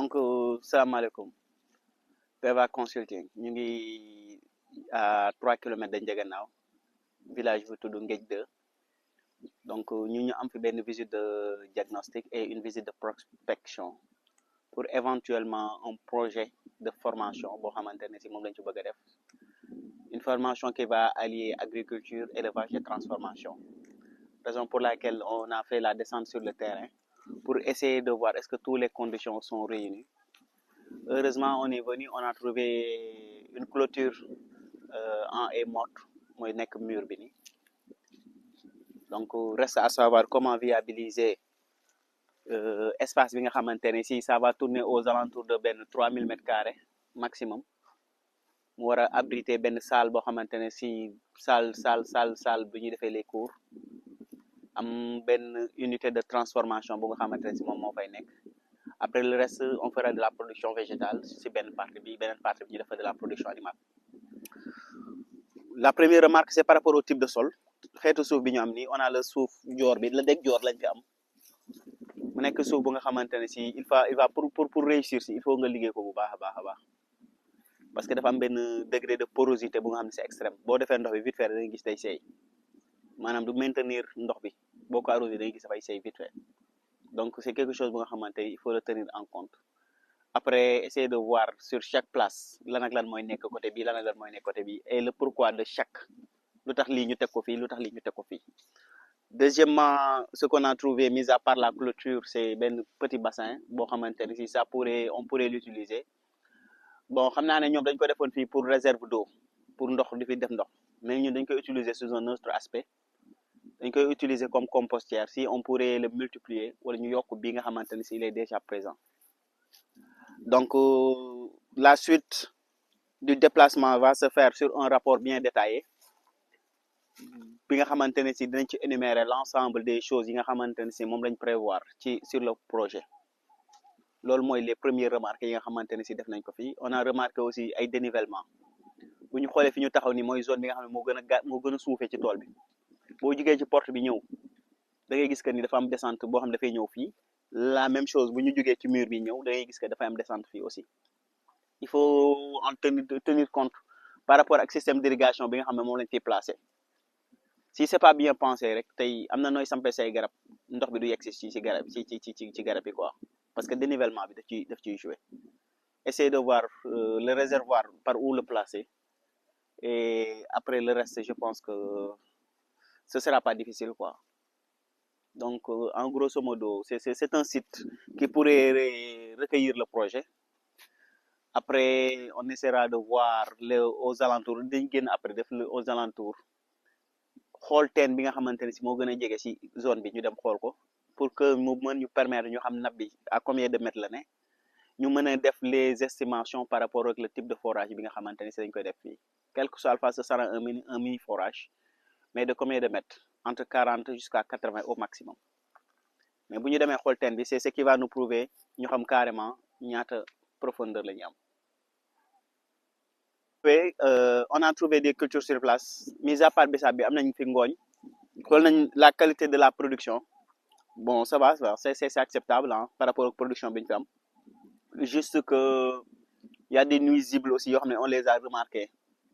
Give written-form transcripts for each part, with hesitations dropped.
donc salaamaaleykum PEVA Consulting ñu ngi à 3 kilomètres de Ndiaganao village bu tudd Ngej 2 donc ñu am fi benn visite de diagnostic et une visite de prospection pour éventuellement un projet de formation boo xamante ne si moom lañ ci bëgg a def une formation qui va allier agriculture élevage et transformation raison pour laquelle on a fait la descente sur le terrain pour essayer de voir est-ce que toutes les conditions sont réunies. Heureusement, on est venu, on a trouvé une clôture en haie morte, mooy nekk mur bi nii. Donc reste à savoir comment viabiliser espace bi nga xamante ne si ça va tourner aux alentours de benn 3000 mètres carrés maximum mu war a abriter benn salle boo xamante ne si salle bi ñuy defee les cours am benn unité de transformation bu nga xamante ne si moom moo fay nekk. Après le reste on fera de la production végétale si benn partie bi beneen partie bi ñu defa de la production animale. La première remarque c'est par rapport au type de sol xeetu suuf bi ñu am nii on a le suuf joor bi la dégg joor lañ fi am mu nekk suuf bu nga xamante ne si il va pour réussir si il faut nga liggéey ko bu baax a baax parce que dafa am benn degré de porosité bu nga xam ne c'est extrême boo defee ndox bi vite fait da ngay gis day seey maanaam du maintenir ndox bi boo ko arrosé da ngay gis dafay seey vite fait. Donc c'est quelque chose bu nga xamante il faut le tenir en compte après essayer de voir sur chaque place lan ak lan mooy nekk côté bi lan ak lan mooy nekk côté bi et le pourquoi de chaque lu tax lii ñu teg ko fii lu tax lii ñu teg ko fii. Deuxièmement ce qu'on a trouvé mis à part la clôture c'est benn petit bassin boo xamante ne si on pourrait l'utiliser bon xam naa ne ñoom dañ ko defoon fii pour réserve d'eau pour ndox di fi def ndox mais ñun dañ koy utiliser sous un autre aspect. dañ koy utiliser comme compostière si on pourrait le multiplier wala ñu yokk bi nga xamante ne si il est déjà présent. Donc la suite du déplacement va se faire sur un rapport bien détaillé bi nga xamante ne si dinañ ci énumérer l'ensemble des choses yi nga xamante ne si moom lañ prévoir sur le projet. Loolu mooy les premières remarques yi nga xamante ne si def nañ ko fii on a remarqué aussi ay dénivellement bu ñu xoolee fi ñu taxaw ni mooy zone bi nga xam ne moo gën a suufee ci tool bi. boo jugee ci porte bi ñëw da ngay gis que ni dafa am descente boo xam ne dafay ñëw fii la même chose bu ñu jugee ci mur bi ñëw da ngay gis que dafay am descente fii aussi il faut en tenir compte par rapport ak système d'irrigation bi nga xam ne moom lañ fiy placé si c'est pas bien pensé rek tey am na nooy sampee say garab ndox bi du yegg ci garab ci garab yi quoi parce que dénivellement bi daf ciy jouer essayer de voir le réservoir par où le placer et après le reste je pense que ce sera pas difficile quoi. Donc en grosso modo c'est un site qui pourrait recueillir le projet. Après on essaiera de voir aux alentours dañ génn après def aux alentours xool teen bi nga xamante ne si moo gën a jege si zone bi ñu dem xool ko pour que mu mën ñu permettre ñu xam nappe bi à combien de mètres la ne ñu mën a def les estimations par rapport ak le type de forage bi nga xamante ne si dañ koy def fii quel que soit alpha ce sera un mini forage mais de combien de mètres entre 40 jusqu'à 80 au maximum mais bu ñu demee xool teen bi c'est ce qui va nous prouver ñu xam carrément ñaata profondeur la ñu am. On a trouvé des cultures sur place mis à part bisaab bi am nañ fi ngooñ xool nañ la qualité de la production bon ça va c'est acceptable hein, par rapport ak production bi ñu fi am juste que y a des nuisibles aussi yoo xam ne on les a remarqués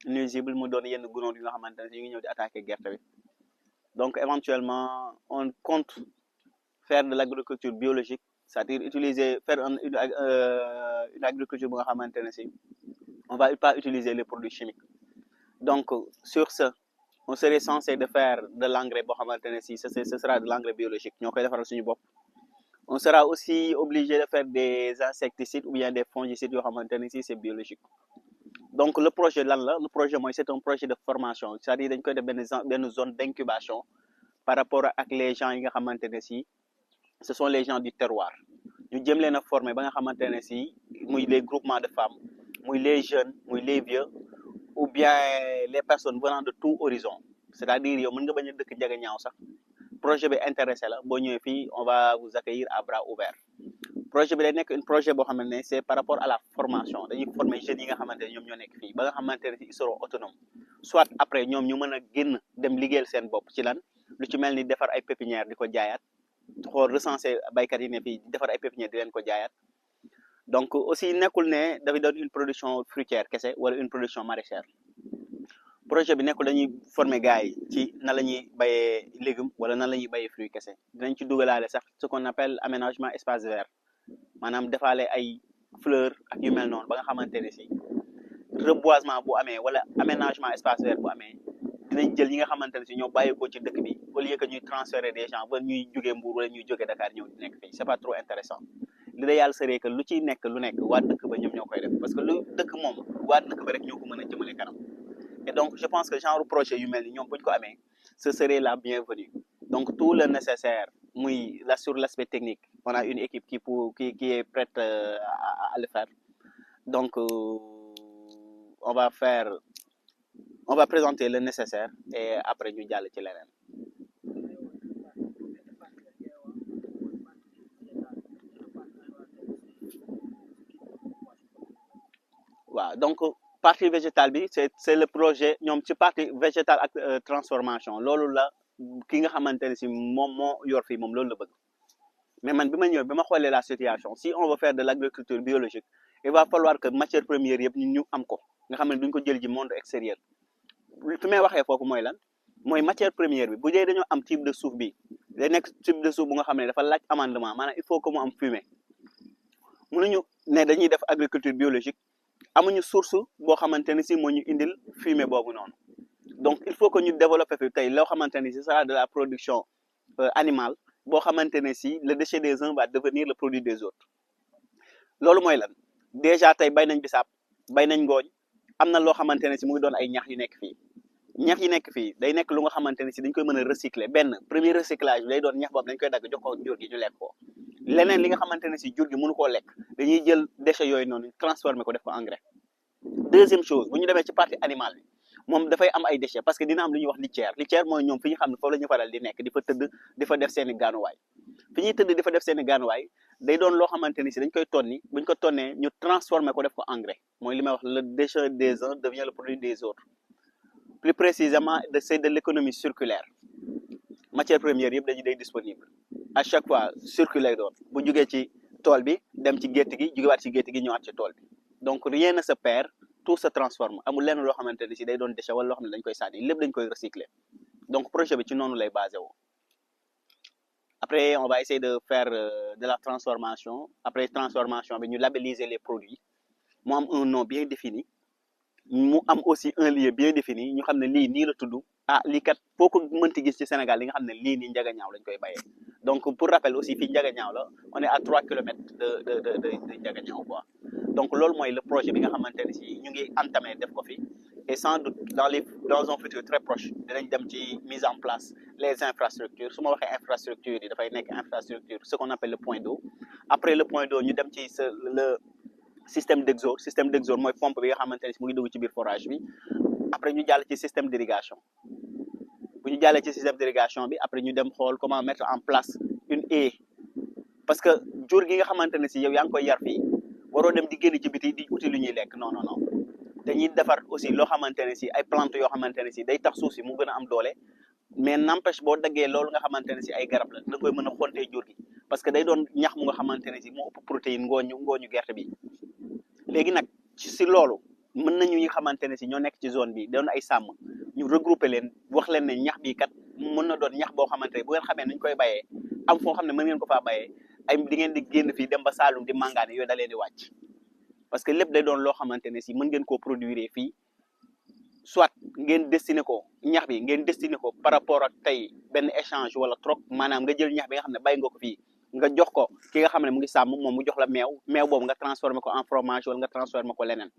nuisibles mu doon yenn gunóor yi nga xamante ne ñu ngi ñëw di attaquer gerte bi donc éventuellement on compte faire de l'agriculture biologique c'est-à-dire faire une agriculture bu nga xamante ne si on va pas utiliser les produits chimiques donc sur ce on serait censé de faire de l'engrais boo xamante ne si ce sera de l'engrais biologique ñoo koy defaral suñu bopp on sera aussi obligé de faire des insecticides ou bien des fongicides yoo xamante ne si c'est biologique. Donc le projet lan la le projet mooy c'est un projet de formation c'est-à-dire dañ koy def benn zone d'incubation par rapport ak les gens yi nga xamante ne si ce sont les gens du terroir ñu jëm leen a former ba nga xamante ne si muy les groupements de femmes muy les jeunes muy les vieux ou bien les personnes venant de tout horizon c'est-à-dire yow mën nga bañ a dëkk Ndiaganiao sax projet bi intéressé la boo ñëwee fii on va vous accueillir à bras ouverts. Projet bi day nekk un projet boo xamante ne c'est par rapport à la formation dañuy former jeunes yi nga xamante ne ñoom ñoo nekk fii ba nga xamante ne ils seront autonomes soit après ñoom ñu mën a génn dem liggéeyal seen bopp ci lan lu ci mel ni defar ay pépinières di ko jaayaat xool recenser baykat yi ne fii defar ay pépinières di leen ko jaayaat donc aussi nekkul ne dafay doon une production fruitière kese wala une production maraîchère projet bi nekkul dañuy former gars yi ci nan la ñuy bayee légumes wala nan la ñuy bayee fruits kese dinañ ci dugalaale sax ce qu'on appelle aménagement espace vert maanaam defaale ay fleurs ak yu mel noonu ba nga xamante ne si reboisement bu amee wala aménagement espace vert bu amee dinañ jël ñi nga xamante ne si ñoo bàyyeekoo ci dëkk bi au lieu que ñuy transférer des gens ba ñuy jógee Mbour wala ñuy jógee Dakar ñëw di nekk fii c'est pas trop intéressant l'idéal serait que lu ciy nekk lu nekk waa dëkk ba ñoom ñoo koy def parce que lu dëkk moom waa dëkk ba rek ñoo ko mën a jëmale kanam et donc je pense que genre projet yu mel ni ñoom bu ñu ko amee ce serait la bienvenue donc tout le nécessaire muy là sur l'aspect technique on a une équipe qui est prête à le faire donc on va présenter le nécessaire et après ñu jàll ci leneen waaw donc partie végétale bi c'est le projet ñoom ci partie végétale ak transformation loolu la ki nga xamante ne si moom moo yor fii moom loolu la bëgg mais man bi ma ñëw bi ma xoolee la situation si on veut faire de l'agriculture biologique il va falloir que matière première yëpp ñu am ko nga xam ne duñ ko jël ji monde extérieur fi may waxee foofu mooy lan mooy matière première bi bu dee dañoo am type de suuf bi day nekk type de suuf bu nga xam ne dafa laaj amendement maanaam il faut que mu am fumier mënuñu ne dañuy def agriculture biologique amuñu source boo xamante ne si moo ñu indil fumier boobu noonu donc il faut que ñu développer fi tey loo xamante ne si sera de la production animale boo xamante ne si le déchet des uns va devenir le produit des autres loolu mooy lan déjà tey bay nañ bisaab bay nañ ngooñ am na loo xamante ne si mu ngi doon ay ñax yu nekk fii ñax yi nekk fii day nekk lu nga xamante ne si dañ koy mën a recycler benn premier recyclage bi day doon ñax boobu dañ koy dagg jox ko jur gi ñu lekk ko leneen li nga xamante ne si jur gi mënu koo lekk dañuy jël déchets yooyu noonu transformer ko def ko engrais deuxième chose bu ñu demee ci partie animale bi moom dafay am ay déchets parce que dina am lu ñuy wax litière mooy ñoom fi ñu xam ne foofu la ñu faral di nekk di fa tëdd di fa def seeni gaanuwaay fi ñuy tëdd di fa def seeni gaanuwaay day doon loo xamante ni si dañ koy tonni buñ ko tonnee ñu transformer ko def ko engrais mooy li may wax le déchet des uns devient le produit des autres plus précisément c'est de l'économie circulaire matière première yëpp dañu day disponible à chaque fois circulaire doon bu jugee ci tool bi dem ci gétt gi jugewaat ci gétt gi ñëwaat ci tool bi donc rien ne se perd tout se transforme amul lenn loo xamante ni si day doon déchet wala loo xam ne dañ koy sànni lépp dañ koy recycler donc projet bi ci noonu lay basé woo après on va essayer de faire de la transformation après transformation bi ñu labelliser les produits mu am un nom bien défini mu am aussi un lieu bien défini ñu xam ne lii nii la tudd ah lii kat foo ko mënti gis ci Sénégal li nga xam ne lii nii Ndiaganiao lañ koy bayee donc pour rappel aussi fii Ndiaganiao la on est à 3 kilomètres de Ndiaganiao quoi donc loolu mooy le projet bi nga xamante ne si ñu ngi entamé def ko fi et sans doute dans un futur très proche dinañ dem ci mise en place les infrastructures su ma waxee infrastructure yi dafay nekk infrastructure ce qu'on appelle le point d'eau après le point d'eau ñu dem ci le système d'exode mooy pompe bi nga xamante ne si mu ngi dugg ci biir forage bi après ñu jàll ci système d'irrigation bu ñu jàllee ci système d'irrigation bi après ñu dem xool comment mettre en place une haie parce que jur gi nga xamante ne si yow yaa ngi koy yar fii waroo dem di génn ci biti di uti lu ñuy lekk non non non dañuy defar aussi loo xamante ne si ay plantes yoo xamante ne si day tax suuf si mu gën a am doole mais n'empêche boo daggee loolu nga xamante ne si ay garab la da koy mën a xontee jur gi parce que day doon ñax mu nga xamante ne si moo ëpp protéine ngooñu gerte bi léegi nag si loolu mën nañu ñi xamante ne si ñoo nekk ci zone bi doon ay sàmm ñu regrouper leen wax leen ne ñax bi kat mën na doon ñax boo xamante ne bu ngeen xamee nañ koy bayee am foo xam ne mën ngeen ko faa bayee ay di ngeen di génn fii dem ba Saalum di màngaane yooyu da leen di wàcc parce que lépp day doon loo xamante ne si mën ngeen koo produire fii soit ngeen destiné ko ñax bi ngeen destiné ko par rapport ak tey benn échange wala troc maanaam nga jël ñax bi nga xam ne bay nga ko fii nga jox ko ki nga xam ne mu ngi sàmm moom mu jox la meew boobu nga transformé ko en fromage wala nga transformé ko leneen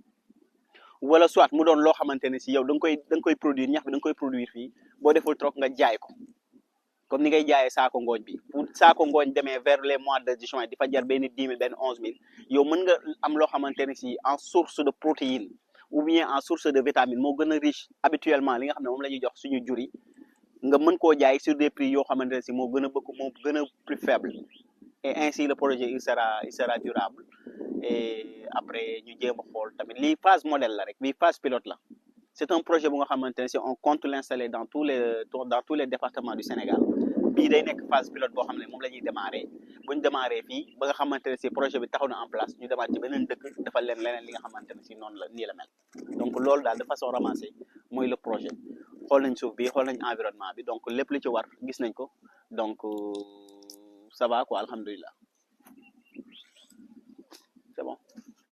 wala soit mu doon loo xamante ne si yow da nga koy produire ñax bi da nga koy produire fii boo deful troc nga jaay ko comme ni ngay jaayee saako ngooñ bi pour saako ngooñ demee vers les mois de juin di fa jar benn 10 000 benn 11 000 yow mën nga am loo xamante ne si en source de protéine ou bien en source de vitamine moo gën a riche habituellement li nga xam ne moom la ñuy jox suñu jur yi nga mën koo jaay sur des prix yoo xamante ne si moo gën a plus faible et ainsi le projet il sera durable et après ñu jéem a xool tamit lii phase modèle la rek lii phase pilote la c'est un projet bu nga xamante ne si on compte l'installer dans tous les départements du Sénégal bii day nekk phase pilote boo xam ne moom la ñuy démarrer bu ñu démarrer fii ba nga xamante ne si projet bi taxaw na en place ñu demaat ci beneen dëkk defal leen leneen li nga xamante ne si noonu la nii la mel donc loolu daal de façon ramassée mooy le projet xool nañ suuf bi xool nañ environnement bi donc lépp li ci war gis nañ ko donc ça va quoi alhamdulilah